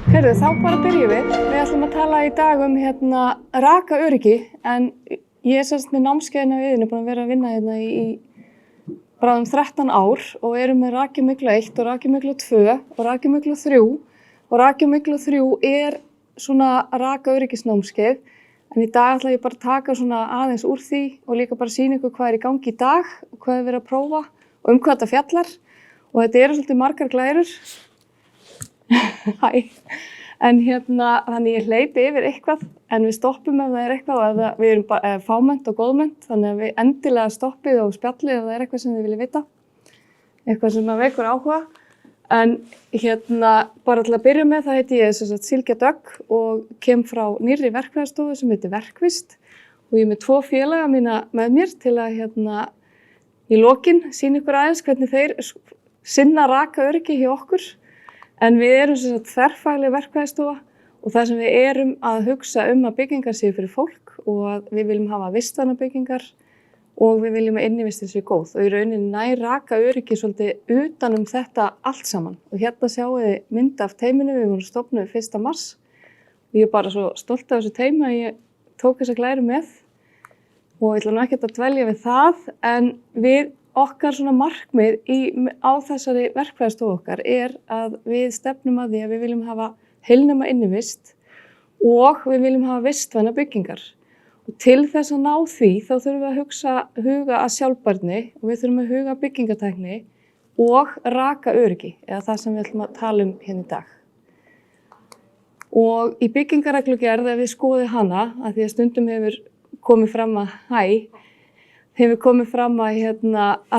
Heyrðu, þá bara byrjum við. Við ætlum að tala í dag rakaöryggi, en ég er semst með námskeiðina við Iðunni, búin að vera að vinna hérna í bráðum 13 ár og erum með Rakimyglu 1 og Rakimyglu 2 og Rakimyglu 3 og Rakimyglu 3 er svona rakaöryggisnámskeið, en í dag ætla ég bara að taka svona aðeins úr því og líka bara sýna ykkur hvað er í gangi í dag og hvað er verið að prófa og hvað þetta fjallar, og þetta eru svolítið margar glærur. Hæ, en þannig ég hleypi yfir eitthvað, en við stoppum ef það er eitthvað og ef við erum fámennt og góðmennt, þannig að við endilega stoppið og spjallið ef það er eitthvað sem þið viljið vita, eitthvað sem vekur áhuga. En bara til að byrja með, það heiti ég Silja Dögg og kem frá nýrri verkfræðistofu sem heitir Verkvist og ég er með 2 félaga mína með mér til að í lokin sýna ykkur aðeins hvernig þeir sinna rakaöryggi hjá okkur. En við erum þverfagleg verkfræðistofa og það sem við erum að hugsa að byggingar séu fyrir fólk og að við viljum hafa vistvænar byggingar og við viljum að innivistin séu góð. Og í rauninni nær rakaöryggi svolítið utan þetta allt saman. Og hérna sjáum við mynd af teyminu, við vorum stofnuð 1. mars. Og ég er bara svo stolt af þessu teymi að ég tók þessa glæru með. Og ég ætla nú ekkert að dvelja við það, en okkar svona markmið á þessari verkfræðistofu okkar er að við stefnum að því að við viljum hafa heilnæma innivist og við viljum hafa vistvænar byggingar. Og til þess að ná því þá þurfum við að huga að sjálfbærni og við þurfum að huga að byggingatækni og rakaöryggi, eða það sem við ætlum að tala hérna í dag. Og í byggingarreglugerð, ef við skoðum hana, að því að stundum hefur komið fram að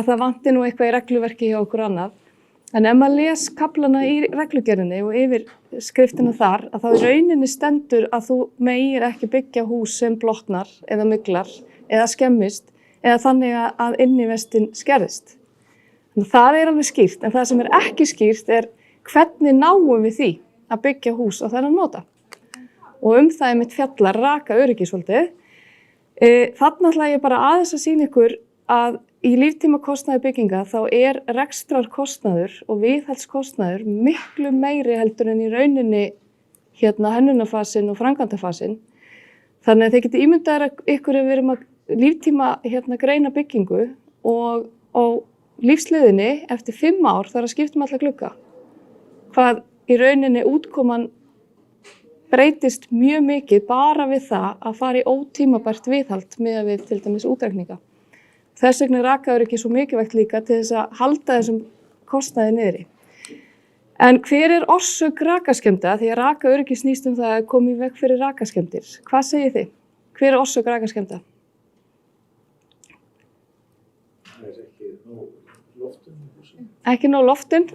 það vanti nú eitthvað í regluverki hjá okkur annað. En ef maður les kaflana í reglugerðinni og yfir skriftina þar, að þá í rauninni stendur að þú megir ekki byggja hús sem blotnar eða myglar eða skemmist eða þannig að innivestin skerðist. Það er alveg skýrt, en það sem er ekki skýrt er hvernig náum við því að byggja hús á þennan máta. Og það er mitt fjallar rakaöryggi svolítið. Þarna ætla ég bara aðeins að sýna ykkur að í líftímakostnaði bygginga þá er rekstrarkostnaður og viðhaldskostnaður miklu meiri heldur en í rauninni hönnunarfasin og framkvæmdafasin. Þannig að þið getið ímyndað ykkur ef við erum að líftíma greina byggingu og á lífsleiðinni eftir 5 ár þarf að skipta alla glugga. Hvað í rauninni útkoman breytist mjög mikið bara við það að fara í ótímabært viðhald miðað við til dæmis útreikninga. Þess vegna er rakaöryggi svo mikilvægt líka til þess að halda þessum kostnaði niðri. En hver er orsök rakaskemmda? Því að rakaöryggi snýst það að koma í veg fyrir rakaskemmdir. Hvað segið þið? Hver er orsök rakaskemmda? Það er ekki nóg loftun. Ekki nóg loftun?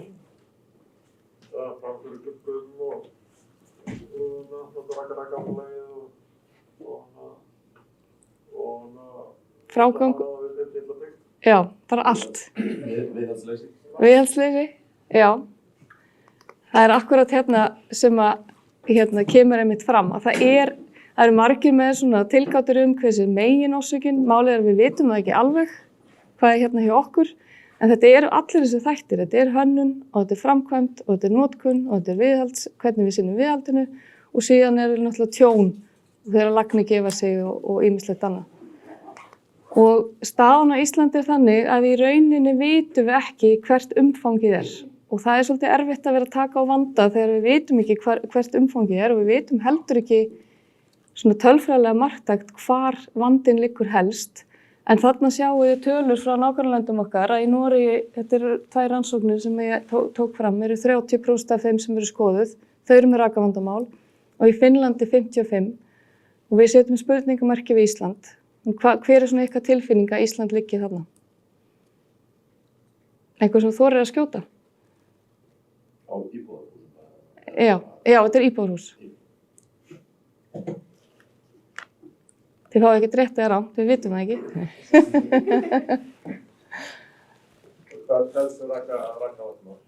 Það er bara fyrir gluggum og frágang. Já, bara allt. Viðhaldsleysi. Viðhaldsleysi, já. Það er akkúrat sem að kemur einmitt fram að það eru margir með svona tilgátur hversu meginorsökin. Málið er að við vitum það ekki alveg hvað er hjá okkur, en þetta eru allir þessi þættir. Þetta er hönnun og þetta er framkvæmd og þetta er notkun og þetta er viðhalds, hvernig við sinnum viðhaldinu. Og síðan er náttúrulega tjón þegar lagni gefa sig og ýmislegt annað. Og staðan á Íslandi er þannig að í rauninni vitum við ekki hvert umfangið er. Og það er svolítið erfitt að vera að taka á vanda þegar við vitum ekki hvert umfangið er og við vitum heldur ekki svona tölfræðilega marktækt hvar vandinn liggur helst. En þarna sjáum við tölur frá nágrannalöndum okkar að í Noregi, þetta eru 2 rannsóknir sem ég tók fram, eru 30% af þeim sem eru skoðuð, þau eru með rakavandamál. Og í Finnlandi 55 og við setjum spurningamerki við Ísland. Hver er svona eitthvað tilfinning að Ísland liggi þarna? Eitthvað sem þorir að skjóta? Á íbúðarhúsum? Já, þetta er íbúðarhús. Þið fáið ekki rétt eða rangt, við vitum það ekki. Það telst rakavandamál?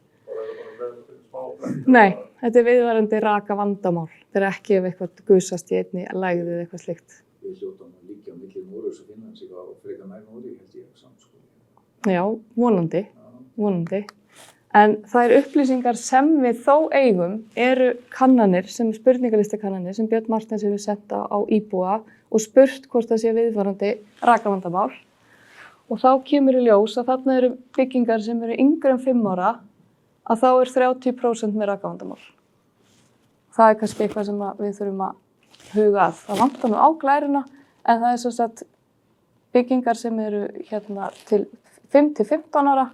Nei, þetta er viðvarandi rakavandamál. Þetta er ekki ef eitthvað gusast í einni lægð eða eitthvað slíkt. Við hljótum að liggja á milli Noregs og Finnlands eitthvað frekar nær Noregi, held ég, samt sko. Já, vonandi. En þær upplýsingar sem við þó eigum eru kannanir, sem spurningalistakannanir, sem Björn Martins hefur sent á íbúa og spurt hvort það sé viðvarandi rakavandamál. Og þá kemur í ljós að þarna eru byggingar sem eru yngri en 5 ára, að þá er 30% með rakavandamál. Það er kannski eitthvað sem við þurfum að huga að. Það vantar nú á glæruna, en það er svo sagt byggingar sem eru til 5-15 ára,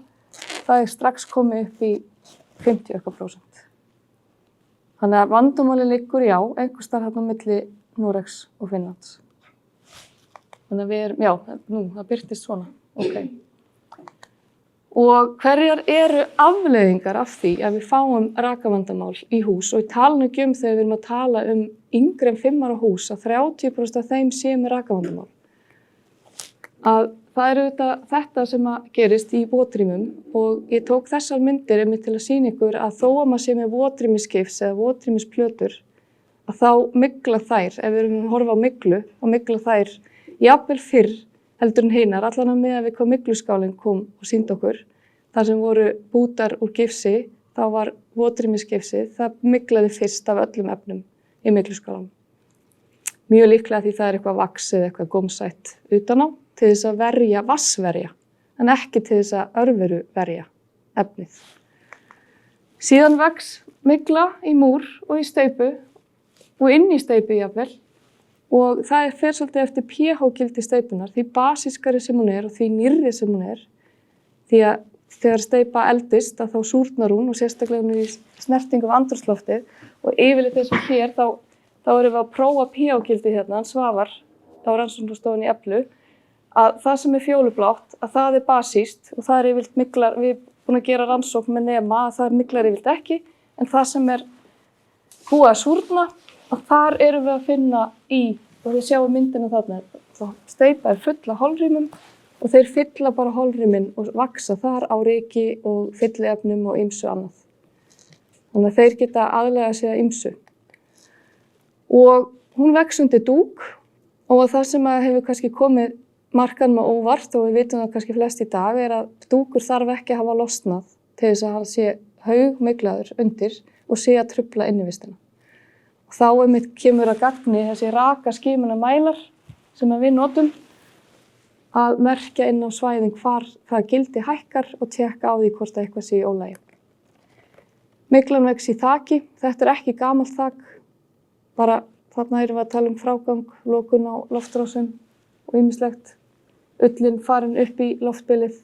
það er strax komið upp í 50%. Þannig að vandamáli liggur einhvers staðar þarna á milli Noregs og Finnlands. Þannig að það birtist svona. Okay. Og hverjar eru afleiðingar af því að við fáum rakavandamál í hús og ég tala nú ekki þegar við erum að tala yngri en 5 ára hús að 30% af þeim sé með rakavandamál. Að það eru þetta sem gerist í votrýmum og ég tók þessar myndir einmitt til að sýna ykkur að þó að maður sé með votrýmisgifs eða votrýmisplötur að þá mygla þær, ef við erum að horfa á myglu, að mygla þær jafnvel fyrr heldur en hinar, allan að með við hvað mygluskálinn kom og sýndi okkur. Þar sem voru bútar úr gifsi, þá var votrýmisgifsið, það myglaði fyrst af öllum efnum í mygluskálanum. Mjög líklega því það er eitthvað vax eða eitthvað gómsætt utan á til þess að verja vatnsverja, en ekki til þess að örveru verja efnið. Síðan vex mygla í múr og í steypu og inn í steypu jafnvel. Og það fer svolítið eftir pH-gildi steypunar, því basískari sem hún er og því nýrri sem hún er. Því að þegar steypa eldist þá súrnar hún og sérstaklega hún er í snertingu af andrúmsloftið og yfirleitt eins og hér þá erum við að prófa pH-gildi hann Svavar á rannsóknarstofunni í Eflu að það sem er fjólublátt að það er basískt og það er yfirleitt myglar, við erum búin að gera rannsókn með nema að það myglar yfirleitt ekki en það sem er búið að súrna og þar erum við að finna og þið sjáum myndina þarna, steypa er full af holrýmum og þeir fylla bara holrýmin og vaxa þar á ryki og fylliefnum og ýmsu annað. Þannig að þeir geta aðlega sig að ýmsu. Og hún vex undir dúk og það sem hefur kannski komið markanum á óvart og við vitum það kannski flest í dag er að dúkur þarf ekki að hafa losnað til þess að hann sé haugmyglaður undir og sé að trufla innivistina. Þá einmitt kemur að gagni þessi raka skimunarmælar sem við notum að merkja inn á svæðin hvar það gildi hækkar og tékka á því hvort eitthvað sé í ólagi. Myglan vex í þaki, þetta er ekki gamalt þak, bara þarna erum við að tala frágang, lokun á loftrósum og ýmislegt, ullin farin upp í loftbilið.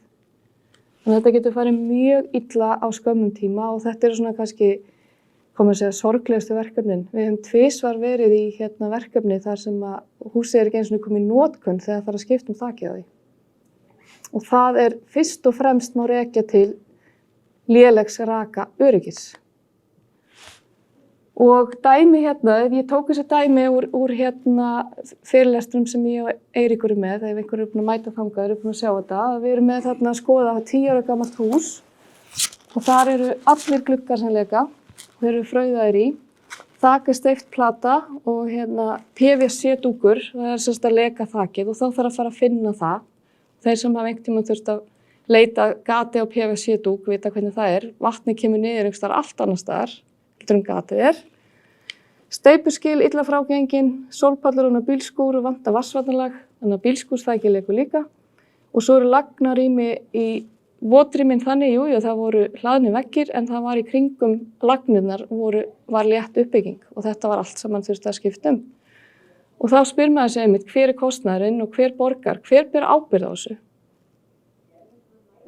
Þannig að þetta getur farið mjög illa á skömmum tíma og þetta eru svona kannski sorglegustu verkefnin. Við höfum tvisvar verið í verkefni þar sem að húsið er ekki einu sinni komið í notkun þegar það þarf að skipta þakið á því. Og það er fyrst og fremst má rekja til lélegs raka öryggis. Og dæmi ég tók þessi dæmi úr fyrirlestrum sem ég og Eiríkur er með, ef einhver er búin að mæta þangað, er búin að sjá þetta. Við erum með þarna að skoða 10 ára gamalt hús og þar eru allir gluggar sem leka. Þeir eru frauðaðir í. Þak er steypt plata og PVC-dúkur, það er semst að leka þakið og þá þarf að fara að finna það. Þeir sem hafa einhvern tímann þurft að leita gati á PVC-dúk, vita hvernig það er. Vatnið kemur niður einhvers staðar allt annars staðar, heldur gatið er. Steypuskil, illa frágengin, sólpallur og bílskúr og vantar vatnsvarnarlag, þannig að bílskúrsþakið lekur líka. Og svo eru lagnarými í votrýmin þannig, það voru hlaðnir veggir en það var í kringum lagnirnar var létt uppbygging og þetta var allt sem mann þurfti að skipta Og þá spyr maður sig einmitt hver kostnaðurinn og hver borgar, hver ber ábyrgð á þessu?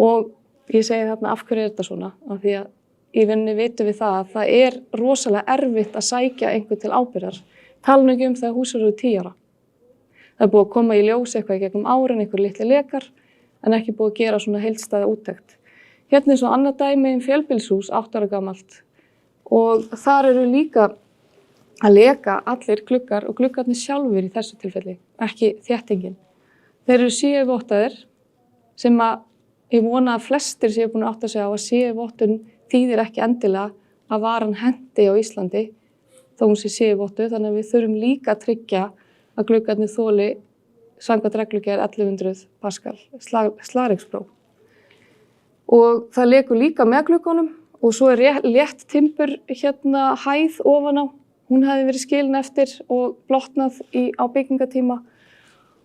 Og ég segi þarna af hverju þetta svona, af því að í vinninni vitum við það að rosalega erfitt að sækja einhvern til ábyrgðar. Tala nú ekki þegar hús eru 10 ára. Það er búið að koma í ljós eitthvað í gegnum árin, einhver litli lekar, en ekki búið að gera svona heildstæða úttekt. Hérna svo annað dæmi fjölbýlishús, 8 ára gamalt. Og þar eru líka að leka allir gluggar og gluggarnir sjálfur í þessu tilfelli, ekki þéttingin. Þeir eru CE-vottaðir sem ég vona að flestir séu búin að átta sig á að CE-vottun þýðir ekki endilega að varan hendi á Íslandi þó hún sé CE-vottuð, þannig að við þurfum líka að tryggja að gluggarnir þoli samkvæmt reglugerð 1100 Pascal slagregspróf. og það lekur líka með gluggunum og svo létt timbur hæð ofan á. Hún hefði verið skilin eftir og blotnað á byggingatíma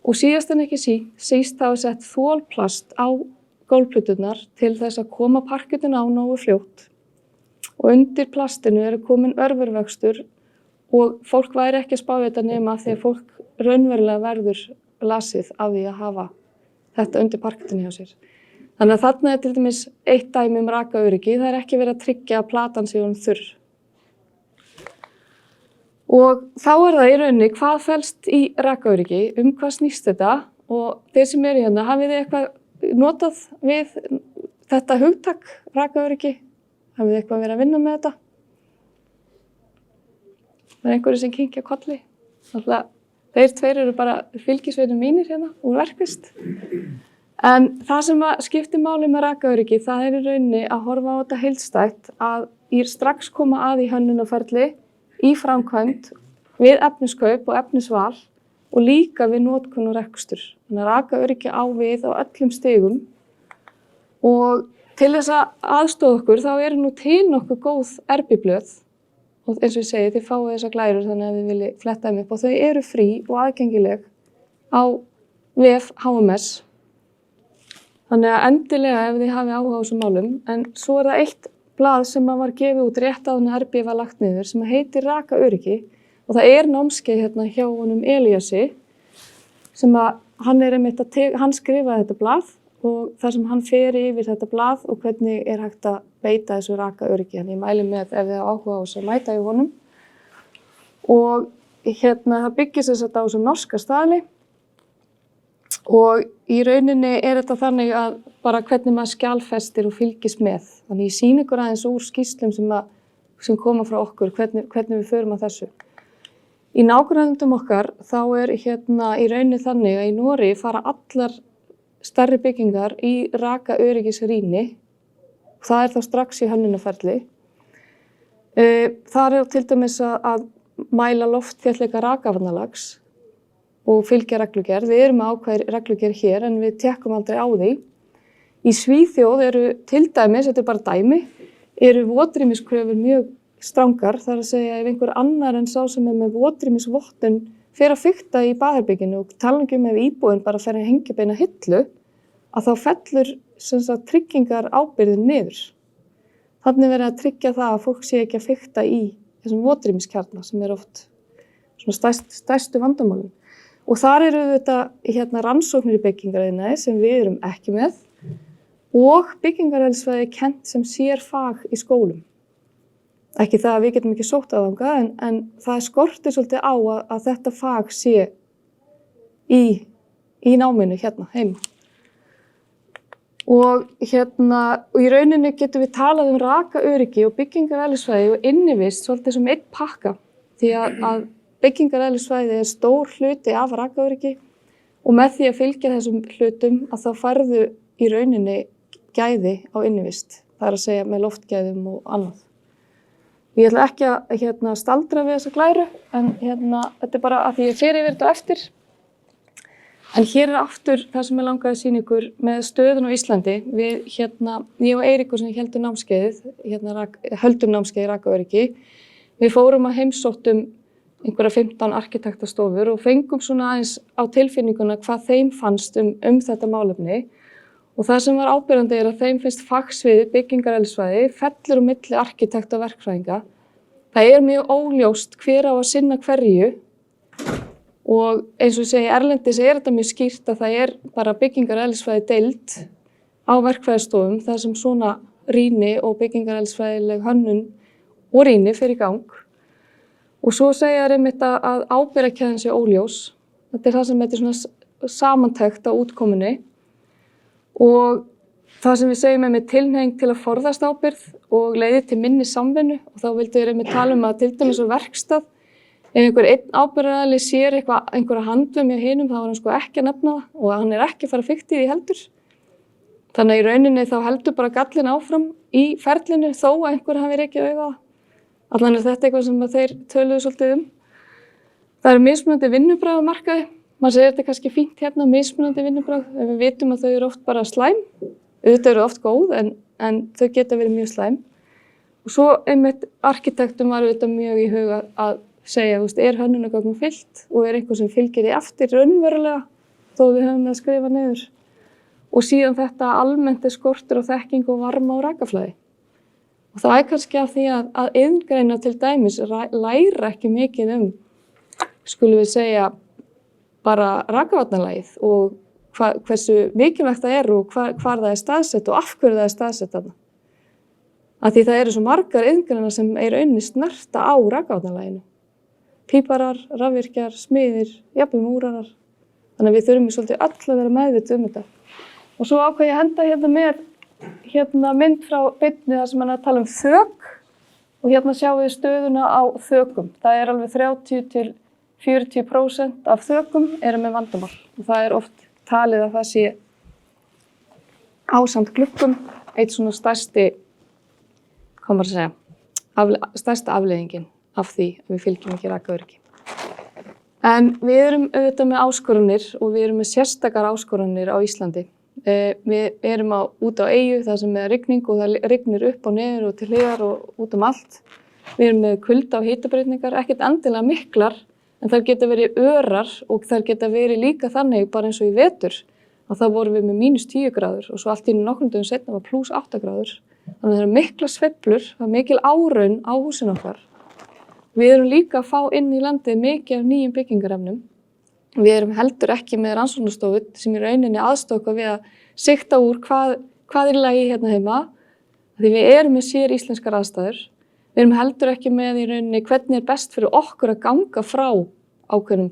og síðast en ekki síst þá sett þolplast á gólfplöturnar til þess að koma parkettinu á nógu fljótt. Og undir plastinu komin örvervöxtur og fólk væri ekki að spá þetta nema því að fólk raunverulega verður lasið af því að hafa þetta undir parkettinu hjá sér. Þannig að þarna til dæmis eitt dæmi rakaöryggi, það ekki verið að tryggja að platan sé þurr. Og þá það í rauninni hvað felst í rakaöryggi, hvað snýst þetta og þeir sem hérna, hafið þið eitthvað notað við þetta hugtak rakaöryggi? Hafið þið eitthvað verið að vinna með þetta? Það einhverju sem kinkja kolli. Alltaf, þeir tveir bara fylgisveinir mínir hérna úr verkvist. En það sem skiptir máli með rakaöryggi, það í rauninni að horfa á þetta heildstætt að strax koma að í hönnunarferli, í framkvæmd, við efniskaup og efnisval og líka við notkun og rekstur. Þannig að rakaöryggi á við á öllum stigum og til þess að aðstoða okkur þá nú til nokkuð góð erbiblöð og eins og ég segi, þið fáið þessar glærur þannig að þið viljið fletta þeim upp og þau frí og aðgengileg á vef HMS. Þannig að endilega ef þið hafið áhuga á þessum málum, en svo það eitt blað sem var gefið út rétt áður en RB var lagt niður sem heitir Rakaöryggi og það námskeið hérna hjá honum Elíasi sem hann hann skrifaði þetta blað og þar sem hann fer yfir þetta blað og hvernig hægt að beita þessu rakaöryggi. En ég mæli með ef þið áhuga á þessu að mæta í honum. Og það byggist þess að á þessum norska staðli og í rauninni þetta þannig að bara hvernig maður skjalfestir og fylgist með. Þannig ég sýni ykkur aðeins úr skýrslum sem koma frá okkur, hvernig við förum að þessu. Í nágrannlöndum okkar þá í rauninni þannig að í Noregi fara allar stærri byggingar í rakaöryggisrýni. Það þá strax í hönnunarferli. Þar til dæmis að mæla loftþéttleika rakavarnarlags og fylgja reglugerð. Við erum með ákveðið reglugerð hér en við tekkum aldrei á því. Í Svíþjóð til dæmis, þetta bara dæmi, votrýmiskröfur mjög strangar. Það að segja ef einhver annar en sá sem með votrýmisvottun fer að fikta í baðherberginu og tala ekki ef íbúinn bara fer að hengja beina hillu, að þá fellur tryggingar ábyrgðin niður. Þannig verið að tryggja það að fólk sé ekki að fikta í þessum votrýmiskjarna sem oft stærstu vandamálin. Og þar þetta rannsóknir í byggingariðnaði sem við erum ekki með og byggingareðlisfræði kennt sem sérfag í skólum. Ekki það að við getum ekki sótt að þangað en það skortir svolítið á að þetta fag sé í náminu hérna heima. Og í rauninni getum við talað um rakaöryggi og byggingareðlisfræði og innivist svolítið sem einn pakka því að byggingareðlisfræði stór hluti af rakaöryggi og með því að fylgja þessum hlutum að þá færðu í rauninni gæði á innivist. Það að segja með loftgæðum og annað. Ég ætla ekki að staldra við þessa glæru en þetta bara að því ég fer yfir þetta eftir. En hér aftur það sem ég langaði að sýna ykkur með stöðun á Íslandi. Ég og Eiríkur sem héldum námskeiðið, höldum námskeið í rakaöryggi. Við fórum að heimsóttum einhverja 15 arkitektastofur og fengum svona aðeins á tilfinninguna hvað þeim fannst þetta málefni. Og það sem var áberandi að þeim finnst fagsviði byggingareðlisfræði fellur á milli arkitekta og verkfræðinga. Það mjög óljóst hver á að sinna hverju og eins og ég segi erlendis þetta mjög skýrt að það bara byggingareðlisfræði deild á verkfræðistofum þar sem svona rýni og byggingareðlisfræðileg hönnun og rýni fer í gang. Og svo segja einmitt að ábyrgðarkeðjan sé óljós. Þetta það sem þetta svona samantekt á útkomunni. Og það sem við segjum með tilhneiging til að forðast ábyrgð og leiði til minni samvinnu og þá vildum við tala að til dæmis á verkstað ef einhver einn ábyrgðaraðili sér einhverja handvum hjá hinum þá hann ekki að nefna það og hann ekki að fara fikt í því heldur. Þannig að í rauninni þá heldur bara gallin áfram í ferlinu þó að einhver hafi rekið auga á það. Allan þetta eitthvað sem þeir töluðu svolítið Það mismunandi vinnubragð á markaði. Maður segir þetta kannski fínt hérna, mismunandi vinnubragð. Við vitum að þau oft bara slæm Auðvitað eru oft góð en þau geta verið mjög slæm. Og svo einmitt arkitektum var auðvitað mjög í huga að segja, er hönnunargögnum fylgt og er einhver sem fylgir því eftir raunverulega þó við höfum það að skrifa niður. Og síðan þetta almennt skortur á þekkingu og varma og rakaflæði. Og það kannski af því að iðngreinar til dæmis læra ekki mikið skulum við segja, bara rakavarnarlagið og hversu mikilvægt það og hvar það staðsett og af hverju það staðsett þarna. Af því það eru svo margar iðngreinar sem rauninni snerta á rakavarnarlaginu. Píparar, rafvirkjar, smiðir, jafnvel múrarar. Þannig að við þurfum svolítið öll að vera meðvituð þetta. Og svo ákvað ég að henda með mynd frá beinni þar sem hann er að tala þök og sjáum við stöðuna á þökum. Það er alveg 30–40% af þökum eru með vandamál og það er oft talið að það sé ásamt gluggum eitt svona stærsta afleiðingin af því að við fylgjum ekki rakaöryggi. En við erum auðvitað með áskoranir og við erum með sérstakar áskoranir á Íslandi. Við erum út á eyju þar sem er rigning og það rignir upp og niður og til hliðar og út allt. Við erum með kulda og hitabreytingar, ekkert endilega miklar, en þær geta verið örar og þær geta verið líka þannig bara eins og í vetur. Og þá vorum við með -10 gráður og svo allt í nokkrum dögum seinna var +8 gráður. Þannig að það eru miklar sveiflur, það er mikil áraun á húsin okkar. Við erum líka að fá inn í landið mikið af nýjum byggingarefnum. Við erum heldur ekki með rannsóknarstofu sem í rauninni aðstoða við að sigta úr hvað í lagi hérna heima. Því við erum með sér íslenskar aðstæður. Við erum heldur ekki með í rauninni hvernig er best fyrir okkur að ganga frá ákveðnum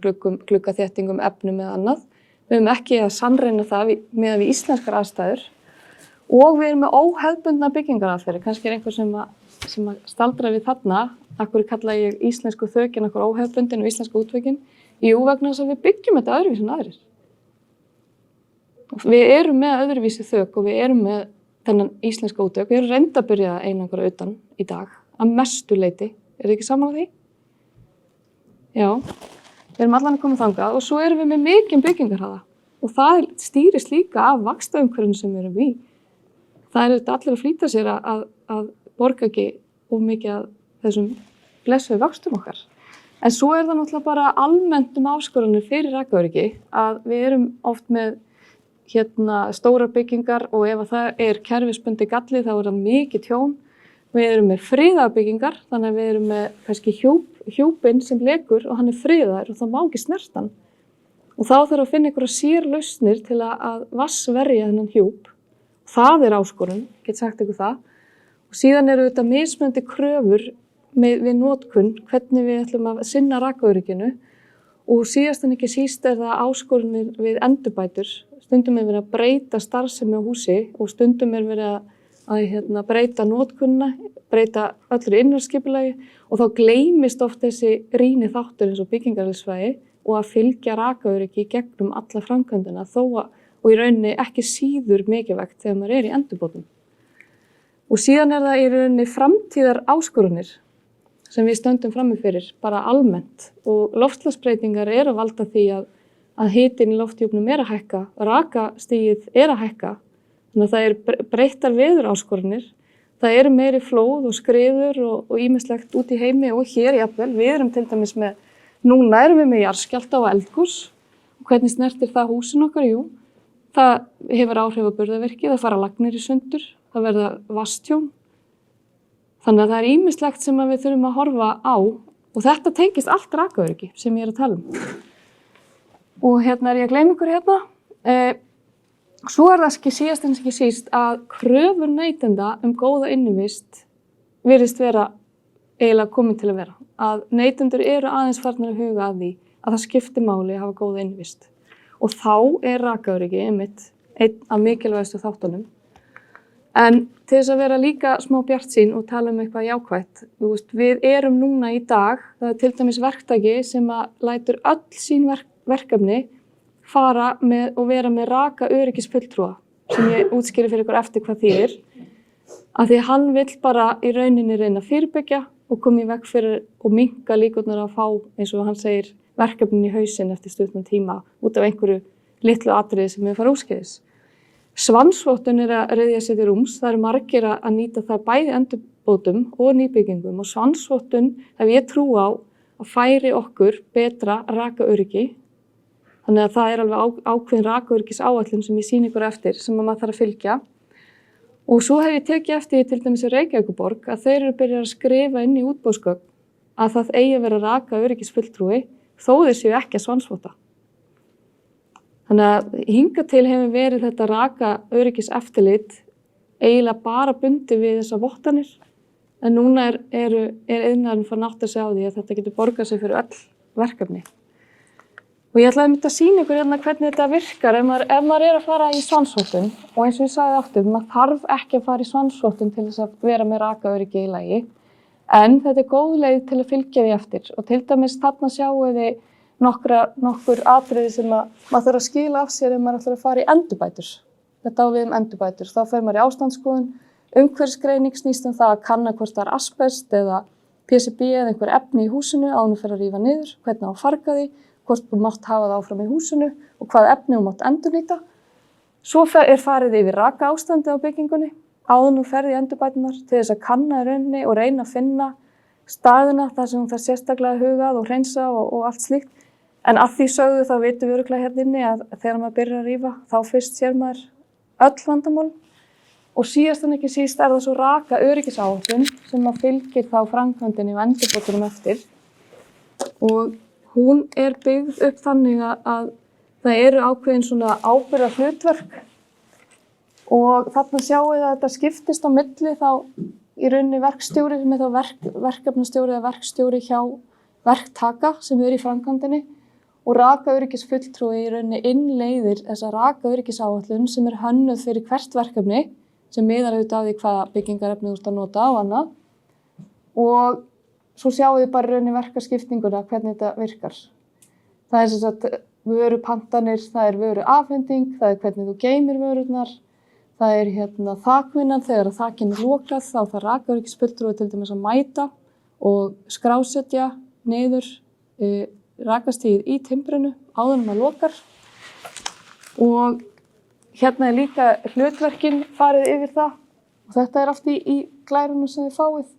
gluggaþéttingum, efnum eða annað. Við erum ekki að sannreyna það með við íslenskar aðstæður. Og við erum með óhefðbundna byggingaraðferðir. Kannski er einhver sem að staldra við þarna. Akkur kalla ég íslensku þökin okkur óhefðbundin og íslensku útvökin. Jú, vegna þess að við byggjum þetta öðruvísi en aðrir. Við erum með öðruvísi þök og við erum með þennan íslenska útvök. Við erum reynda að byrja að einangra utan í dag, að mestu leyti. Er þið ekki saman á því? Já, við erum allan að koma þangað og svo erum við með mikinn byggingarhraða. Og það stýrist líka af vaxtaumhverfinu sem við erum í. Það er auðvitað allir að flýta sér að borga ekki of mikið af þessum blessuðu vöxtum okkar. En svo er það náttúrulega bara almennt áskoranir fyrir rakaöryggi að við erum oft með stórar byggingar og ef það er kerfisbundið galli þá er það mikið tjón. Við erum með friðaðar byggingar, þannig að við erum með kannski hjúpinn sem lekur og hann er friðaður og það má ekki snerta hann. Og þá þarf að finna einhverja sérlausnir til að vassverja þennan hjúp. Það er áskorun, get sagt ykkur það. Og síðan eru þetta mismunandi kröfur við notkun, hvernig við ætlum að sinna rakaörygginu og síðast en ekki síst er það áskorunir við endurbætur. Stundum er verið að breyta starfsemi á húsi og stundum er verið að breyta notkunna, breyta öllu innanskipulagi og þá gleymist oft þessi rýni þáttur eins og byggingarlýsfræði og að fylgja rakaöryggi gegnum alla framkvæmdina og í rauninni ekki síður mikilvægt þegar maður er í endurbótum. Og síðan er það í rauninni framtíðar áskorunir sem við stöndum frammi fyrir, bara almennt. Og loftslagsbreytingar eru að valda því að hitinn í lofthjúpnum er að hækka, rakastigið er að hækka. Þannig að það eru breyttar veðuráskorunir. Það eru meiri flóð og skriður og ýmislegt út í heimi og hér jafnvel. Við erum til dæmis núna erum við með jarðskjálfta og eldgos. Og hvernig snertir það húsin okkar? Jú, það hefur áhrif á burðarvirki, það fara lagnir í sundur, það verða vatnstjón. Þannig að það er ýmislegt sem við þurfum að horfa á og þetta tengist allt rakaöryggi sem ég er að tala Og er ég að gleyma ykkur Svo er það ekki síðast en ekki síst að kröfur neytenda góða innivist virðist vera eiginlega komin til að vera. Að neytendur eru aðeins farnir að huga að því að það skiptir máli að hafa góða innivist. Og þá er rakaöryggi einmitt einn af mikilvægustu þáttunum. En til þess að vera líka smá bjartsýn og tala eitthvað jákvætt, við erum núna í dag, það er til dæmis verktaki sem að lætur öll sín verkefni fara með og vera með rakaöryggisfulltrúa, sem ég útskýri fyrir ykkur eftir hvað þýðir. Af því hann vill bara í rauninni reyna að fyrirbyggja og koma í veg fyrir og minnka líkurnar að fá, eins og hann segir, verkefnin í hausinn eftir stuttan tíma út af einhverju litlu atriði sem við fara úrskeiðis. Svansvottun að ryðja sér til rúms, það eru margir að nýta það bæði endurbótum og nýbyggingum og svansvottun hef ég trú á að færi okkur betra rakaöryggi. Þannig að það alveg ákveðin rakaöryggisáætlun sem ég sýni ykkur eftir sem maður þarf að fylgja. Og svo hef ég tekið eftir til dæmis í Reykjavíkurborg að þeir eru byrjað að skrifa inn í útboðsgögn að það eigi að vera rakaöryggisfulltrúi þó þeir séu ekki að svansvotta. Þannig að hingað til hefur verið þetta rakaöryggiseftirlit eiginlega bara bundið við þessar vottanir. En núna er iðnaðurinn farin að átta sig á því að þetta getur borgað sig fyrir öll verkefni. Og ég ætlaði að sýna ykkur hérna hvernig þetta virkar ef maður er að fara í svansvottun. Og eins og ég sagði aftur, maður þarf ekki að fara í svansvottun til þess að vera með rakaöryggi í lagi. En þetta er góð leið til að fylgja því eftir. Og til dæmis þarna sjáu þið nokkur atriði sem maður þarf að skila af sér ef maður ætlar að fara í endurbætur. Þetta á við endurbætur. Þá fer maður í ástandsskoðun. Umhverfisgreining snýst það að kanna hvort það asbest eða PCB eða einhver efni í húsinu áður en fer að rífa niður, hvernig á að farga því, hvort þú mátt hafa það áfram í húsinu og hvað efni þú mátt endurnýta. Svo farið yfir rakaástandi á byggingunni áður en þú ferð í endurbæturnar til þess að kanna í rauninni og reyna að finna staðina þar sem það sérstaklega hugað og hreinsa og allt slíkt. En að því sögðu þá vitum við örugglega hérna inni að þegar maður byrjar að rífa þá fyrst sér maður öll vandamál. Og síðast en ekki síst það svo rakaöryggisáætlun sem fylgir þá framkvæmdinni og endurbótunum eftir. Og hún byggð upp þannig að það eru ákveðin svona ábyrgðarhlutverk og þarna sjáum við að þetta skiptist á milli þá í rauninni verkstjóri sem þá verkefnastjóri eða verkstjóri hjá verktaka sem í framkvæmdinni og rakaöryggisfulltrúi í rauninni innleiðir þessa rakaöryggisáætlun sem hönnuð fyrir hvert verkefni sem miðar auðvitað af því hvaða byggingarefni þú ert að nota á hana og svo sjáum við bara rauninni verkaskiptinguna hvernig þetta virkar. Það sem sagt vörupantanir, það vöruafhending, það hvernig þú geymir vörurnar, það þakvinnan þegar þakinn lokað þá þarf rakaöryggisfulltrúi til dæmis að mæta og skrásetja niður rakastigið í timbrinu áður en maður lokar og hérna líka hlutverkin farið yfir það og þetta allt í glærunum sem þið fáið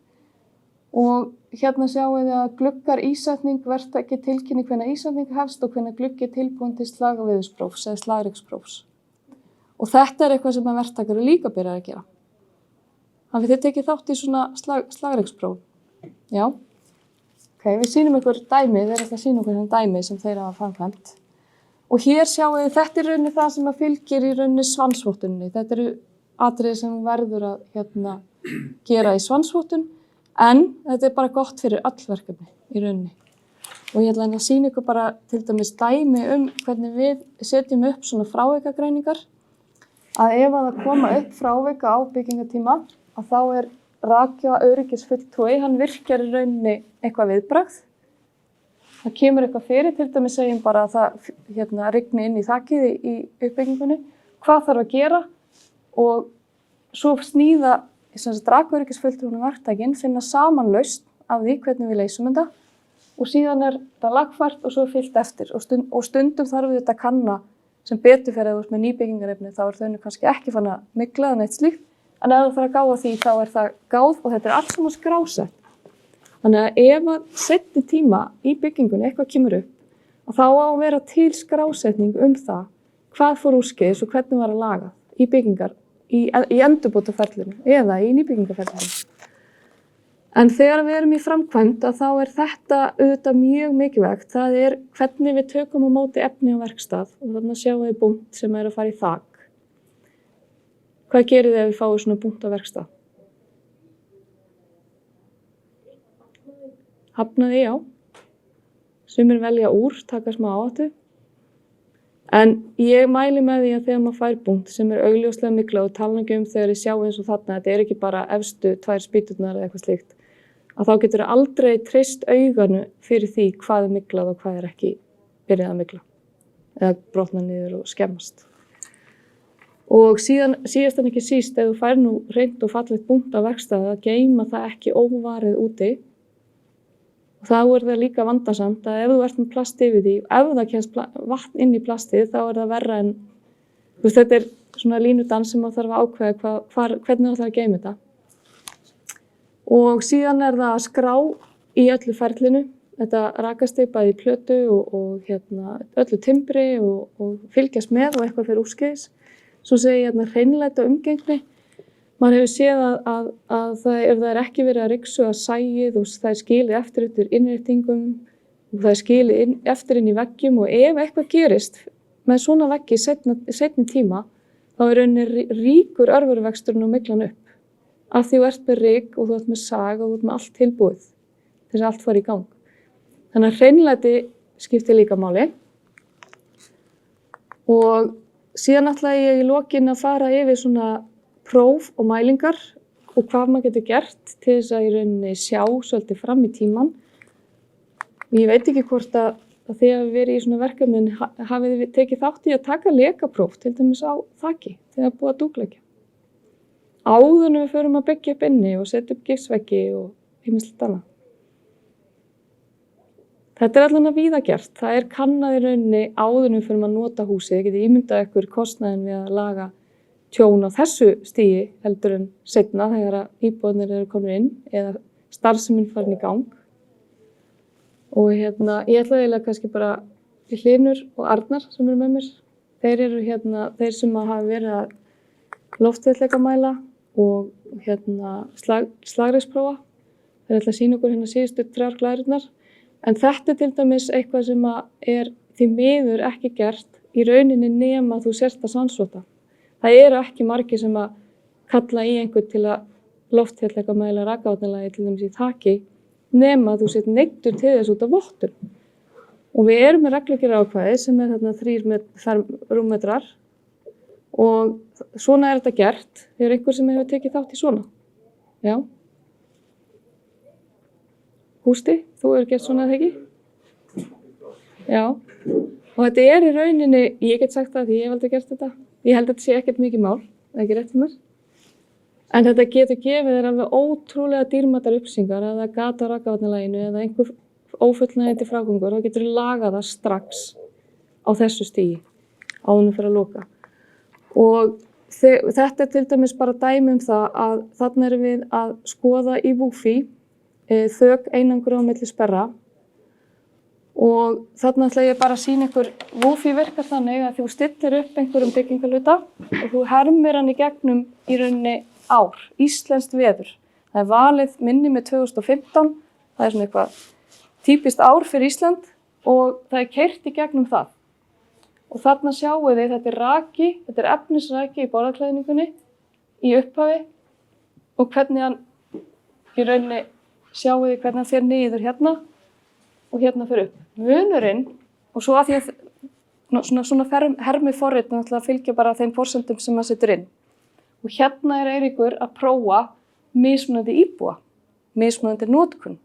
og hérna sjáum við að gluggar ísetning verða ekki tilkynni hvenær ísetning hefst og hvenær gluggi tilbúin til slagviðursprófs eða slagregsprófs. Og þetta eitthvað sem verktakar líka byrjar að gera. Hafið þið tekið þátt í svona slagregspróf? Já. Ok, við sýnum ykkur dæmi, þeir ætla að sýna ykkur dæmi sem þeir hafa framkvæmt. Og hér sjáum við, þetta rauninni það sem fylgir í rauninni svansvottunni. Þetta eru atriði sem verður að gera í svansvottun, en þetta bara gott fyrir öll verkefni í rauninni. Og ég ætla að sýna ykkur bara til dæmis dæmi hvernig við setjum upp svona frávikagreiningar. Að ef það koma upp frávika á byggingatíma, að þá rakaöryggisfulltrúi, hann virkjar í rauninni eitthvað viðbragð. Það kemur eitthvað fyrir, til dæmis segjum bara að það rigni inn í þakið í uppbyggingunni. Hvað þarf að gera? Og svo sníða rakaöryggisfulltrúin verktakinn finna saman lausn af því hvernig við leysum þetta og síðan það lagfært og svo fylgt eftir. Og stundum þarf við þetta að kanna sem betur fyrir að þú ert með nýbyggingarefni þá þau kannski ekki fann að mygla eða neitt slíkt. En ef það þarf að gáða því þá það gáð og þetta allt saman skrásett. Þannig að ef að seinni tíma í byggingunni eitthvað kemur upp þá á að vera til skrásetning það hvað fór úrskeiðis og hvernig var að laga í byggingar, í endurbótaferlinu eða í nýbyggingarferlinu. En þegar við erum í framkvæmd þá þetta auðvitað mjög mikilvægt. Það hvernig við tökum á móti efni á verkstað og þarna sjáum við búnt sem að fara í þak. Hvað gerir þið ef við fáum svona búnt á verkstað? Hafnaði, já. Sumir velja úr, taka smá áhættu. En ég mæli með því að þegar maður fær búnt sem augljóslega mygla og tala ekki þegar ég sjá eins og þarna, þetta ekki bara efstu 2 spýturnar eða eitthvað slíkt, að þá getur aldrei treyst auganu fyrir því hvað myglað og hvað ekki byrjað að mygla eða brotna niður og skemmast. Og síðast en ekki síst, ef þú fær nú hreint og fallegt búnt á verkstæði að geyma það ekki óvarið úti. Og þá það líka vandasamt að ef þú ert með plast yfir því, ef það kemst vatn inn í plastið, þá það verra en, þetta svona línudans sem maður þarf að ákveða hvernig það þarf að geyma þetta. Og síðan það að skrá í öllu ferlinu, þetta rakastig bæði í plötu og öllu timbri og fylgjast með og eitthvað fyrir úrskeiðis. Svo segi ég hreinlæti og umgengni. Maður hefur séð að ef það ekki verið að ryksuga sæið og það skilið eftir innréttingum og það skilið eftir inn í veggjum og ef eitthvað gerist með svona veggi seinni tíma þá rauninni ríkur örveruvexturinn og myglan upp. Af því þú ert með ryk og þú ert með sag og þú ert með allt tilbúið þess að allt fari í gang. Þannig að hreinlæti skiptir líka máli. Og síðan ætlaði ég í lokin að fara yfir svona próf og mælingar og hvað maður getur gert til þess að í rauninni sjá svolítið fram í tíman. Og ég veit ekki hvort að þegar við verið í svona verkefnin hafið við tekið þátt í að taka lekapróf til dæmis á þaki þegar búið að dúkleggja. Áður en við förum að byggja upp inni og setja upp gifsveggi og ýmislegt annað. Þetta allan að víða gert. Það kannað í rauninni áður en við förum að nota húsið. Þið getið ímyndað ykkur kostnaðinn við að laga tjón á þessu stigi heldur en seinna þegar íbúðirnir eru komnir inn eða starfsemin farin í gang. Og ég ætla eiginlega kannski bara Hlynur og Arnar sem eru með mér. Þeir eru þeir sem hafa verið að loftþéttleikamæla og slagræsprófa. Þeir ætla að sýna okkur síðustu 3 glærurnar. En þetta til dæmis eitthvað sem því miður ekki gert í rauninni nema þú sért að sannsota. Það eru ekki margir sem að kalla í einhvern til að loftþéttleikamæla rakavatnalagi til dæmis í þaki nema þú sért neyddur til þess út af vottun. Og við erum með reglugerðarákvæði sem þarna 3 rúmmetrar og svona þetta gert. Einhver sem hefur tekið þátt í svona? Já. Gústi, þú hefur gert svona eða ekki? Já. Og þetta í rauninni, ég get sagt það því ég hef aldrei gert þetta. Ég held að þetta sé ekkert mikið mál, það er ekki rétt fyrir mér. En þetta getur gefið þér alveg ótrúlega dýrmætar upplýsingar eða gat á rakavatnalaginu eða einhver ófullnægjandi frágangur, þá getur þú lagað það strax á þessu stigi áður en fyrir að loka. Og þetta til dæmis bara dæmi það að þarna erum við að skoða í WUFI þök einangur á milli sperra og þarna ætla ég bara að sýna ykkur WUFI virkar þannig að þú stillir upp einhverjum byggingarhluta og þú hermir hann í gegnum í rauninni ár, íslenskt veður. Það er valið minni með 2015, það svona eitthvað típist ár fyrir Ísland og það keyrt í gegnum það. Og þarna sjáu þið, þetta er efnisraki í borðaklæðningunni í upphafi og hvernig hann í rauninni sjáu þið hvernig hann fer niður og hérna fer upp. Munurinn, og svo að því að svona hermi forrit náttúrulega fylgja bara þeim forsendum sem maður setur inn. Og hérna Eiríkur að prófa mismunandi íbúa, mismunandi notkun.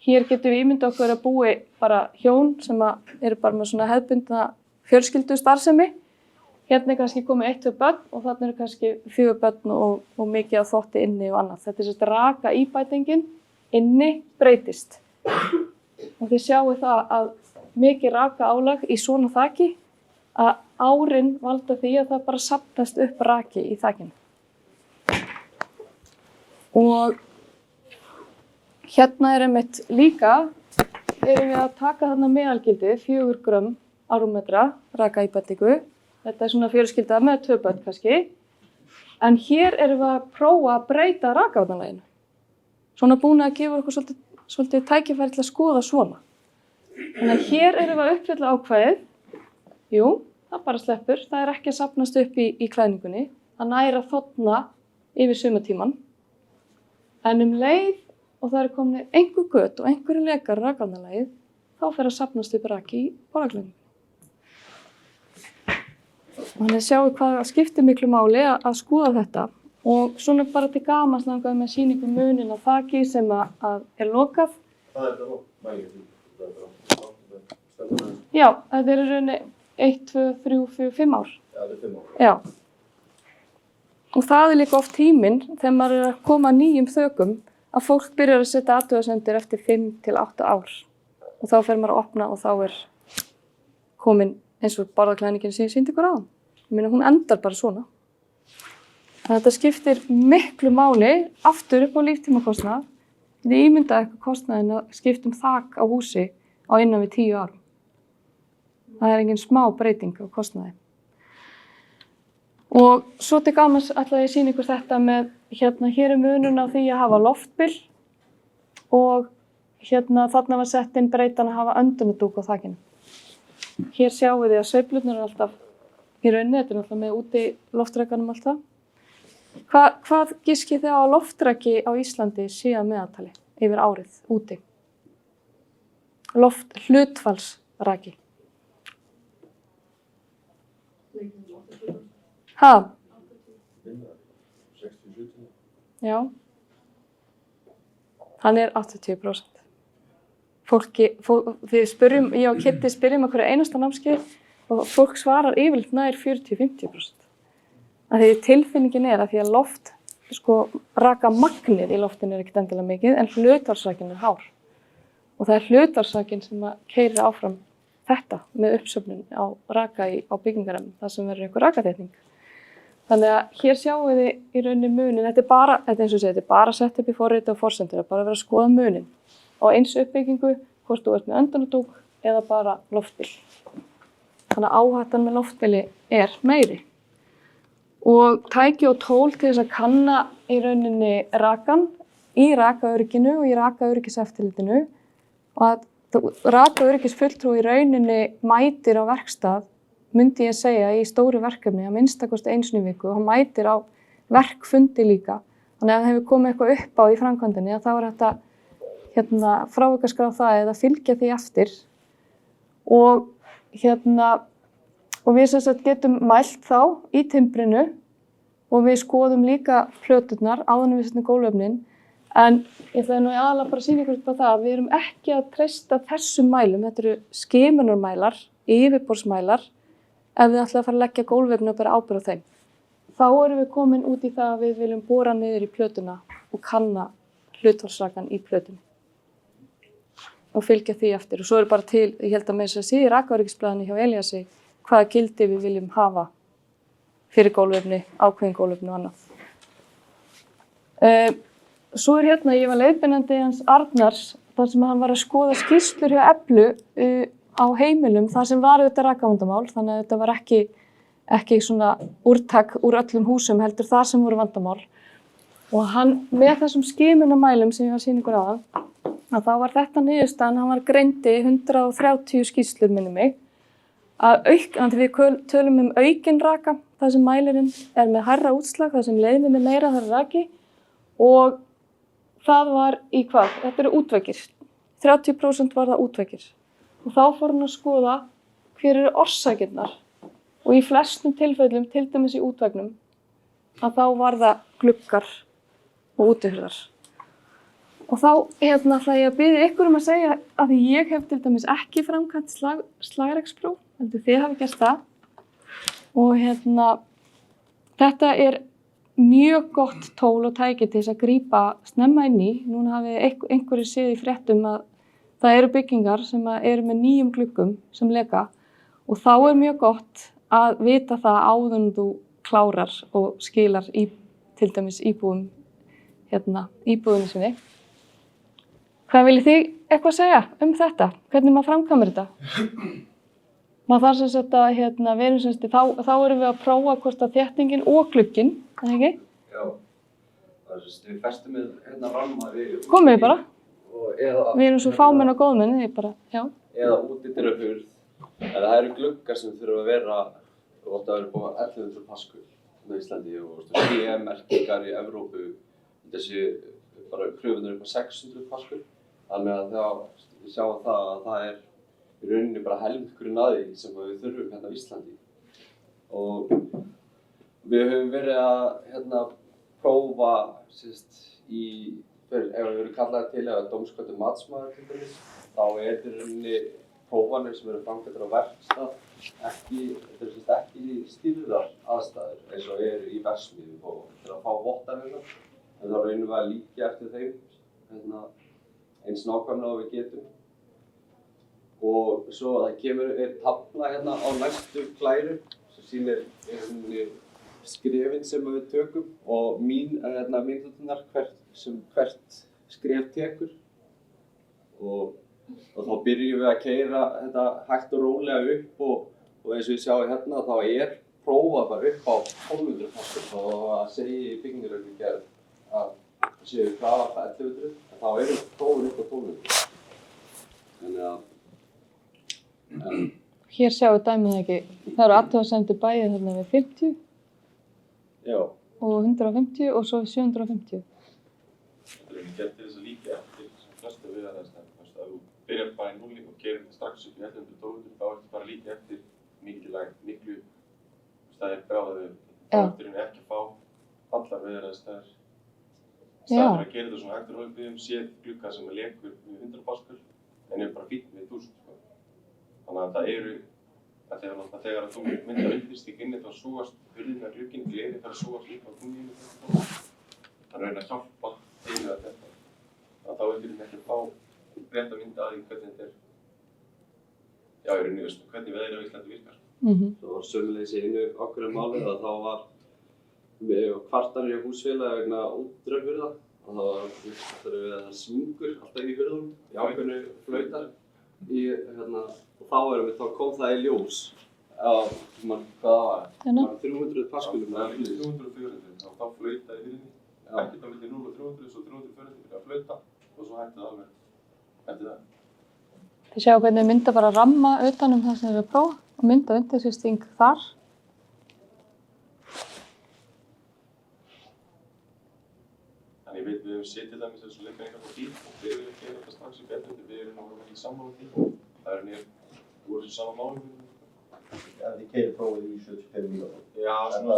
Hér getum við ímyndað okkur að búi bara hjón sem eru bara með svona hefðbundna fjölskyldu starfsemi. Hérna kannski komið 1-2 börn og þarna eru kannski 4 börn og mikið af þvotti inni og annað. Þetta er raka íbætingin inni breytist. Og þið sjáu það að mikið raka álag í svona þaki að árin valda því að það bara safnast upp raki í þakinu. Og hérna einmitt líka erum við að taka þarna meðalgildi 4 grömm á rúmmetra raka íbætingu. Þetta er svona fjölskylda með 2 börn kannski. En hér erum við að prófa að breyta rakavatnalaginu. Svona búin að gefa okkur svolítið tækifæri til að skoða svona. Þannig að hér erum við að uppfylla ákvæðið. Jú, það bara sleppur. Það er ekki að safnast upp í klæðningunni. Það næra þotna yfir sumartíman. En leið og það eru komin einhver göt og einhverju lekar rakavatnalagið, þá fer að safnast upp raki í borðaklæðningunni. Þannig að sjáu hvað skiptir miklu máli að skoða þetta. Og svona bara til gamans langaði með sýningu munin á þaki sem að er lokað. Það er þetta mæli? Já, þetta er í rauninni 1, 2, 3, 4, 5 ár. Já, það er 5 ár. Já. Og það er líka oft tíminn þegar maður er að koma nýjum þökum að fólk byrjar að setja athugasemdir eftir 5 til 8 ár. Og þá fer maður að opna og þá er komin eins og borðaklæðningin sem ég sýndi ykkur á. Ég meina, hún endar bara svona. Þetta skiptir miklu máli aftur upp á líftímakostnað. Þið ímyndaðu eitthvað kostnaðinn að skipta þak á húsi á innan við 10 árum. Það engin smá breyting á kostnaði. Og svo til gamans ætla ég að sýna ykkur þetta með, hér munurinn á því að hafa loftbyl og þarna var sett inn breytan að hafa öndunadúk á þakinu. Hér sjáum við að sveiflurnar eru alltaf í rauninni, þetta er alltaf með úti loftrækjanum alltaf. Hvað giskið þið á loftræki á Íslandi síðan meðaltali yfir árið úti? Hlutfallsraki. Ha? 60-70. Já. Hann er 80%. Við spyrjum, ég og Kitty spyrjum hverju einasta námskeið og fólk svarar yfirleitt nær 40-50%. Því tilfinningin er að því að rakamagnið í loftinu er ekkert endilega mikið, en hlutfallsrakinn er hár. Og það er hlutfallsrakinn sem keyrir áfram þetta með uppsöfnun á raka á byggingarefnum, það sem verður einhver rakaþétting. Þannig að hér sjáum við í rauninni munin, þetta er eins og segja, þetta er bara sett upp í forriti og forsendur, það er bara að vera að skoða munin. Á eins uppbyggingu, hvort þú ert með öndunadúk eða bara loftbyl. Þannig að áhættan með loftbyli er meiri. Og tæki og tól til þess að kanna í rauninni rakan í rakaörygginu og í rakaöryggiseftirlitinu og að rakaöryggisfulltrúi í rauninni mætir á verkstað, myndi ég segja, í stóru verkefni að minnstakosti einu sinni í viku og hann mætir á verkfundi líka. Þannig að það hefur komið eitthvað upp á í framkvæmdinni að þá er þetta frávikaskrá það eða fylgja því eftir og við sem sagt getum mælt þá í timbrinu og við skoðum líka plöturnar áður en við setjum gólfefnin. En ég ætlaði nú aðalega bara að sýna ykkur upp á það að við erum ekki að treysta þessum mælum. Þetta eru skimunarmælar, yfirborðsmælar, ef við ætlaði að fara að leggja gólfefni og bara ábyrgð á þeim. Þá erum við komin út í það að við viljum bora niður í plötuna og kanna hlutfallsrakann í plötunni og fylgja því eftir. Og svo er bara til, ég held að með þess að síði rakaöryggisblaðinu hjá Elíasi, hvaða gildi við viljum hafa fyrir gólfefni, ákveðin gólfefni og annað. Svo er ég var leiðbeinandi hans Arnars, þar sem hann var að skoða skýrslur hjá Eflu á heimilum, þar sem var auðvitað rakavandamál, þannig að þetta var ekki svona úrtak úr öllum húsum, heldur það sem voru vandamál. Og hann, með þessum skimunarmælum sem ég var að sýna ykkur áðan, að þá var þetta niðurstaðan, hann var greindi 130 skýrslur minni mig, að við tölum aukinn raka, það sem mælirinn er með hærra útslag, það sem leiðnin er meira, það er raki, og það var í hvað? Þetta eru útveggir. 30% var það útveggir. Og þá fór hann að skoða hver eru orsakirnar. Og í flestum tilfellum, til dæmis í útvegnum, að þá var það gluggar og útihurðar. Og þá ætla ég að biðja ykkur að segja að ég hef til dæmis ekki framkvæmt slagregspróf, heldur þið hafi gert það. Og þetta er mjög gott tól og tæki til þess að grípa snemma inn í. Núna hafið einhverjir séð í fréttum að það eru byggingar sem eru með 9 gluggum sem leka og þá er mjög gott að vita það áður en þú klárar og skilar til dæmis íbúðinni sinni. Hvað viljið þið eitthvað segja þetta? Hvernig maður framkvæmir þetta? Maður þarf sem sagt að þá erum við að prófa hvort að þéttingin og glugginn, er það ekki? Já, það er við festum með ramma við. Komið bara. Eða, við erum svo fámenn og góðmenn, þið bara, já. Eða útidyrahurð. Það eru gluggar sem þurfa að vera, og ótt að vera búið 1100 paskur á Íslandi og CE-merkingar í Evrópu. Þessi bara kröfunar upp á 600 paskur. Þannig að við sjáum það að það er í rauninni bara helmingurinn að því sem við þurfum hérna á Íslandi. Og við höfum verið að prófa ef við verðum kallaðir til eða dómskvöldur matsmaður til dæmis, þá er í rauninni prófanir sem eru framkvæmdar á verkstað ekki stýrðar aðstæður eins og eru í verksmiðjum og til að fá vottanirnar. En þá reynum við að líkja eftir þeim eins nákvæmlega og við getum. Og svo það kemur tafla á næstu klæru sem sýnir skrefin sem við tökum og mínúturnar hvert skref tekur og þá byrjum við að keyra þetta hægt og rólega upp og eins og við sjáum hérna þá prófað bara upp á 1200 paskur og að segja í byggingarreglugerð að það séu krafa á 1100 en þá prófin upp á 1200. Þannig að Hér sjáum við dæmið ekki. Það eru athugasemdir bæði þarna við 50 já. og 150 og svo 750. Það er gert til þess að líka eftir sem flestu viðaðstæður. Að þú byrjar bara í núli og gerir þetta strax upp í 1100-1200 þá ertu bara líka eftir miklu stæðir bráðaði. Þátturinn ekki að fá allar viðaðstæður. Staðir að gera þetta svona hægt og rólega við séð glugga sem lekur við 100 paskur en bara fínt við 1000. Þannig að það þegar þú myndar upplýsting inni þá súgast hurðin að glugginn gleri þar að súgast upp á tunglinu. Það er að hjálpa einu að þetta. Þannig að þá ekki að fá rétt að mynda að því hvernig þetta í rauninni hvernig veðrið á Íslandi virkar. Það var sömuleiðis í einu ákveðnu máli að þá var kvartanir hjá húsfélagi vegna útdraghurða og það svingur alltaf í hurðunum í ákveðnu flautar og þá kom það í ljós á hvað það var 300 paskulum. Það var 300 og 400 og þá flautaði hurðinni. Ekkert á milli 0 og 300 svo 300 og 400 fyrir að flauta og svo hætti það alveg eftir það. Þið sjáu hvernig mynda bara ramma utan það sem þið eru að prófa og mynda undirsýsting þar. Þannig við höfum séð til dæmis þessu leikreiningar frá bíl og við viljum gera þetta strax í betur við erum ekki sammála því. Það er úr þessu sama máli. En þið keyrir prófið í 75 mínútur. Já, svona,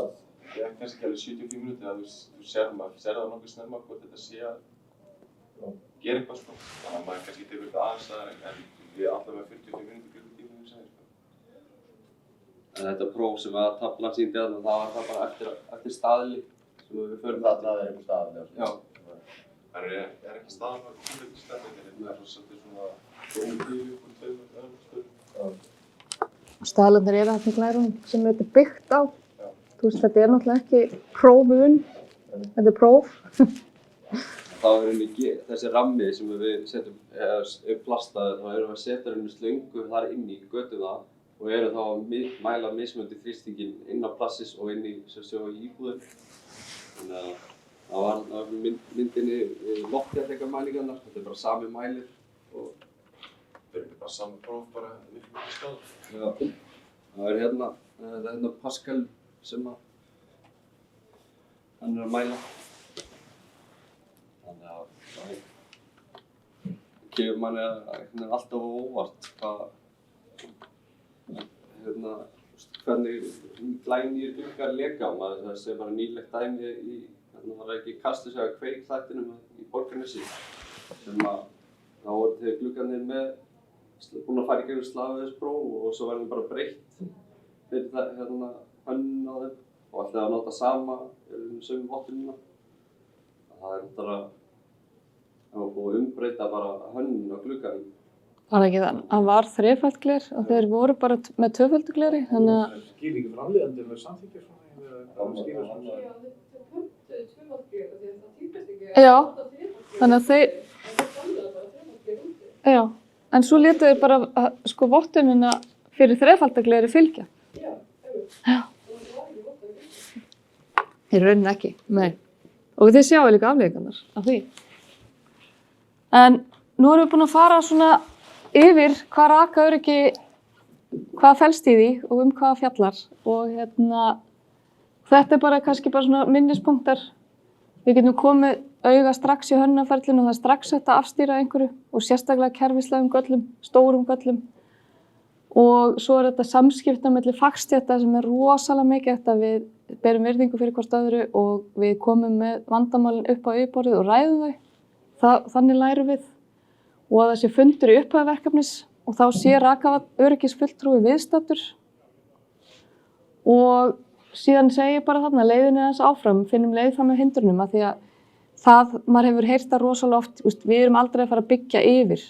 ég kannski ekki alveg 75 mínútur að þú sér það nokkuð snemma hvort þetta sé að gera eitthvað sko. Þannig að maður kannski tekur þetta aðeins en við allavega 45 mínútur klukkutíma við segir sko. En þetta próf sem að taflan sýndi þarna, það var það bara eftir staðli sem við förum Það er einhver staðan. Já. Það er ekki staðan að koma til stefnir, það er svona góðið upp úr tveimur öðrum stöðum. Staðlarnir eru þarna í glærunum sem þetta er byggt á. Þú veist, þetta er náttúrulega ekki prófun, þetta er próf. Þá er þessi rammi sem við setjum plastaði, þá erum við að setja slöngu þar inn í götuna og erum þá að mæla mismunandi þrýstinginn inn á plassis og inn í íbúðin. Þannig að það var myndinni loftþéttleikamælingarnar, þetta er bara sami mælir. Það er ekki bara saman próf, bara miklu staðar. Já, það er hérna Pascal sem hann er að mæla. Þannig að það gefur manni alltaf á óvart hvernig glænýir gluggar leka á. Það sé bara nýlegt dæmi það var ekki Kastljósið Kveik-þættinum í Borgarnesi sem að þá voru þeir gluggarnir búin að fara í gegnum slagviðspróf og svo verður bara breytt fyrir hönnun á þeim og alltaf að nota sama sömu vottunina. Það er náttúrulega búið að umbreyta bara hönnun á glugganum. Var það ekki þannig? Hann var þrefalt gler og þeir voru bara með tvöfaldu gleri, þannig að... Skýr ekki framleiðandi með samþykkja svona eða skýra svona? Já, þeir pöntuðu tvöfalt gler því að það típist ekki Já, að nota þrefalt gler. þannig að þeir... En þeir framleiða bara þrefalt gler úti. Já, en svo létu þeir bara vottunina fyrir þrefaldagleri fylgja. Já, Já. og það var ekki vottað ekki. Í rauninni ekki, nei. Og þið sjáu líka afleiðingarnar af því. En nú erum við búin að fara svona yfir hvað rakaöryggi, hvað felst í því og hvað fjallar. Og þetta er bara kannski bara svona minnispunktar. Við getum komið auga strax í hönnunarferlinu og það er strax hægt að afstýra einhverju og sérstaklega kerfislægum göllum, stórum göllum. Og svo er þetta samskipti á milli fagstétta sem er rosalega mikið þetta við berum virðingu fyrir hvort öðru og við komum með vandamálin upp á yfirborðið og ræðum þau. Þannig lærum við. Og að það sé fundur í upphafi verkefnis og þá sé rakaöryggisfulltrúi viðstaddur. Og síðan segi ég bara þarna leiðinni aðeins áfram, finnum leið fram með hindrunum af því að maður hefur heyrt það rosalega oft, við erum aldrei að fara að byggja yfir.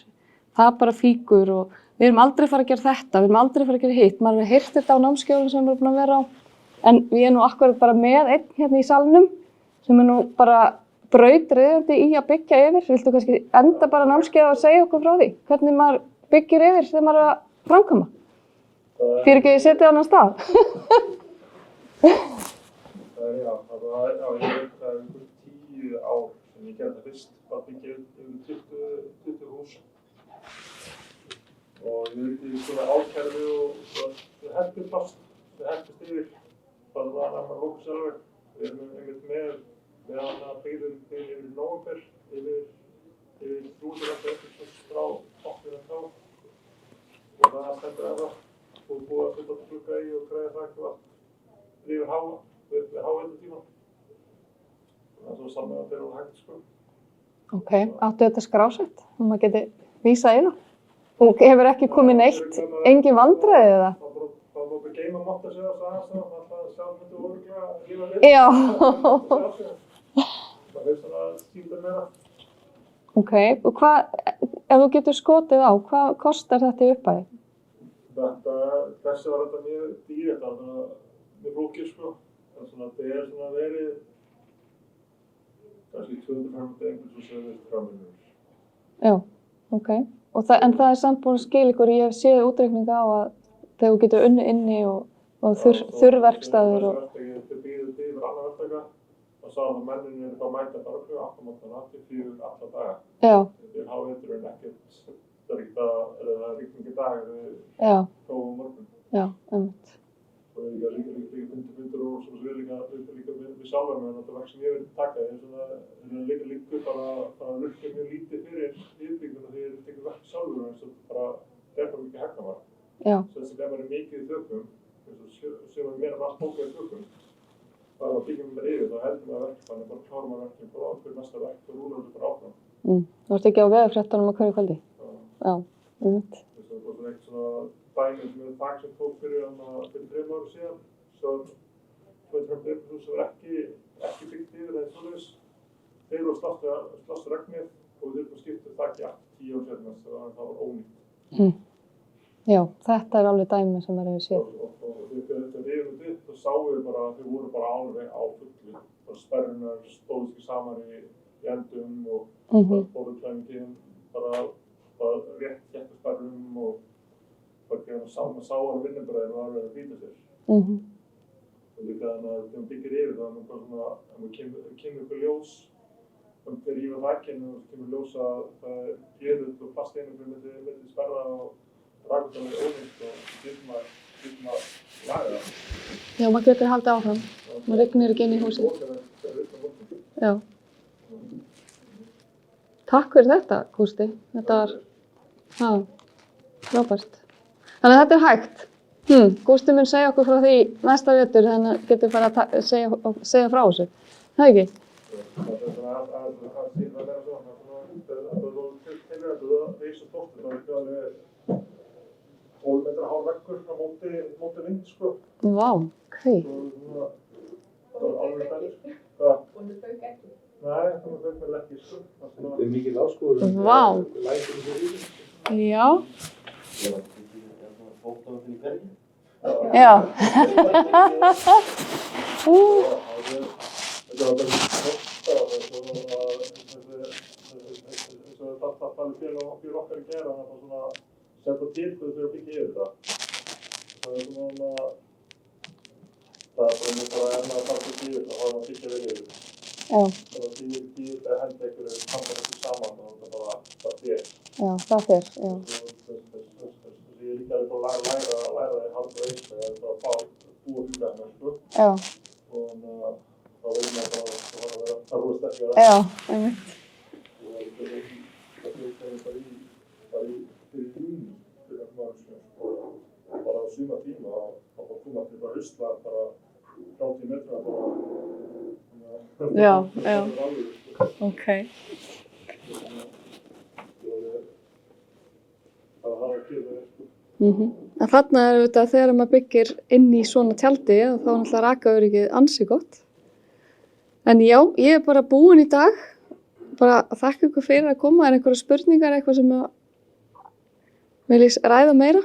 Það bara fíkur og við erum aldrei að fara að gera þetta, við erum aldrei að fara að gera hitt. Maður hefur heyrt þetta á námskeiðum sem við erum búin að vera á En ég er nú akkurat bara með einn hérna í salnum sem er nú bara brautryðjandi í að byggja yfir. Viltu kannski enda bara námskeið og segja okkur frá því? Hvernig maður byggir yfir þegar maður er að framkvæma? Fyrir ekki að ég setja á annan stað? Ég veit það einhver 10 ár sem ég gerði það fyrst, bara byggja yfir 20 hús. Og ég veit í svona ákærfi og það heldur fast, það heldist yfir, bara það að maður lókur sér alveg. Við erum einmitt með hann að byggðum yfir nóvember, yfir 300 frá okkur en þá. Og það stendur eða og búið að flytta glugga í og græða þakk og allt yfir háa, við háendatíma. Það er svo saman að þeirra hægt, sko. Ok, áttu þetta skrásett og maður geti vísað í það? Og hefur ekki komið neitt, engin vandræði eða? Það var bara geima mátt að segja það aðeins, það sjálf myndi örugglega lífa við. Já. Það hefur svona tímur meira. Ok, og ef þú getur skotið á, hvað kostar þetta í upphæði? Þessi var þetta mjög dýrt, það var mjög flókið, sko. Það er svona verið kannski 250 einhvers og 300 miljónir. Já, ok. En það er samt búin að skila ykkur, ég hef séð útreikninga á að þegar þú getur unnið inni og þurrverkstæður og... Þau byggðu yfir annar verktaka og sá að menninni er bara mæta bara okkur 8 mótana til 4 alla daga. Já. Þeir hafa eitthvað en ekkert, það er ekkert það er rigning í dag Já. Prófum morgun. Já, einmitt. Og líka fundur og svo við líka við sjálfum en þetta verk sem ég vil taka er svona líka bara rukka mjög lítið fyrir yfirbyggjum og þeir tekur verk sjálfur eins og bara drepa mikið hagnaðar. Já. Svo þess að ef maður er mikið í þökum, eins og séum við meira margt bókað í þökum, bara að byggjum við yfir þá heldur maður verk, þannig bara klárum maður verkið bara fyrir næsta verk og rúlar þetta bara áfram. Þú ert ekki á veðurfréttunum á hverju kvöldi? Já, einmitt. Það var eitt svona dæmi sem við þakk sem tók fyrir 3 ára síðan, svo 2-3 sem var ekki byggt yfir eða svoleiðis. Þeir voru slást regnið og við þurfum að skipta þakki 10 ára síðan, það var ónýtt. Já, þetta er alveg dæmi sem maður hefur séð. Og þegar við rifum þetta upp, þá sáum við bara að þau voru bara alveg á fullu. Bara sperrunar stóðu sig saman í endum og bóðuklæmingin bara rétt gettu sperrum og bara þegar maður sá hann vinnubræðin og alveg að býta sér. Og líka þannig að þegar maður byggir yfir það, ef maður kemur ykkur ljós, þannig þegar ég var þakkinn og kemur ljós að það er gleðut og plasteinum milli sperra og rakvöldan er ónýtt og getur maður laga það. Já, maður getur haldið áfram. Maður rignir ekki inn í húsið. Já. Takk fyrir þetta, Gústi. Þetta var frábært. Þannig að þetta er hægt. Gústi mun segja okkur frá því næsta vetur, þannig að getur bara að segja frá þessu. Það ekki? Það er svona að síðan að vera svona. Það var tilræðið að reysa stóttur. Það var alveg 12 metra hár veggur á móti vind, sko. Vá, ok. Það var alveg stærður. Hvað? Og það fauk ekki. Nei, það var fauk með ekki, sko. Þetta er mikil áskorun. Vá. Lætur þessu ríðum. Já. Fóttáðum í hverju? Já. Þetta var bara fótta og það talið fyrir okkar í gera, þannig að svona setja til hvað þau fyrir að byggja yfir það. Það er svona það er bara enn að fara til yfir það, það er að byggja vel yfir. Já. Það er dýrt að henda einhverju handar ekki saman og það bara fer. Já, það fer, já. Ég er líka alveg bara að læra það haldur eins, það er bara að fá búa fyrir það, sko. Já. Og þá verður maður bara að vera að rúa sterkara. Já, einmitt. Og það fyrir bara í júni fyrir að maður og bara á suma tíma að koma til bara husla bara 30 metra bara Já. Ok. Það var að gera það, sko. En þarna er auðvitað þegar maður byggir inn í svona tjaldi þá er náttúrulega rakaöryggið ansi gott. En já, ég er bara búin í dag. Bara þakka ykkur fyrir að koma. Er einhverjar spurningar, eitthvað sem viljið ræða meira?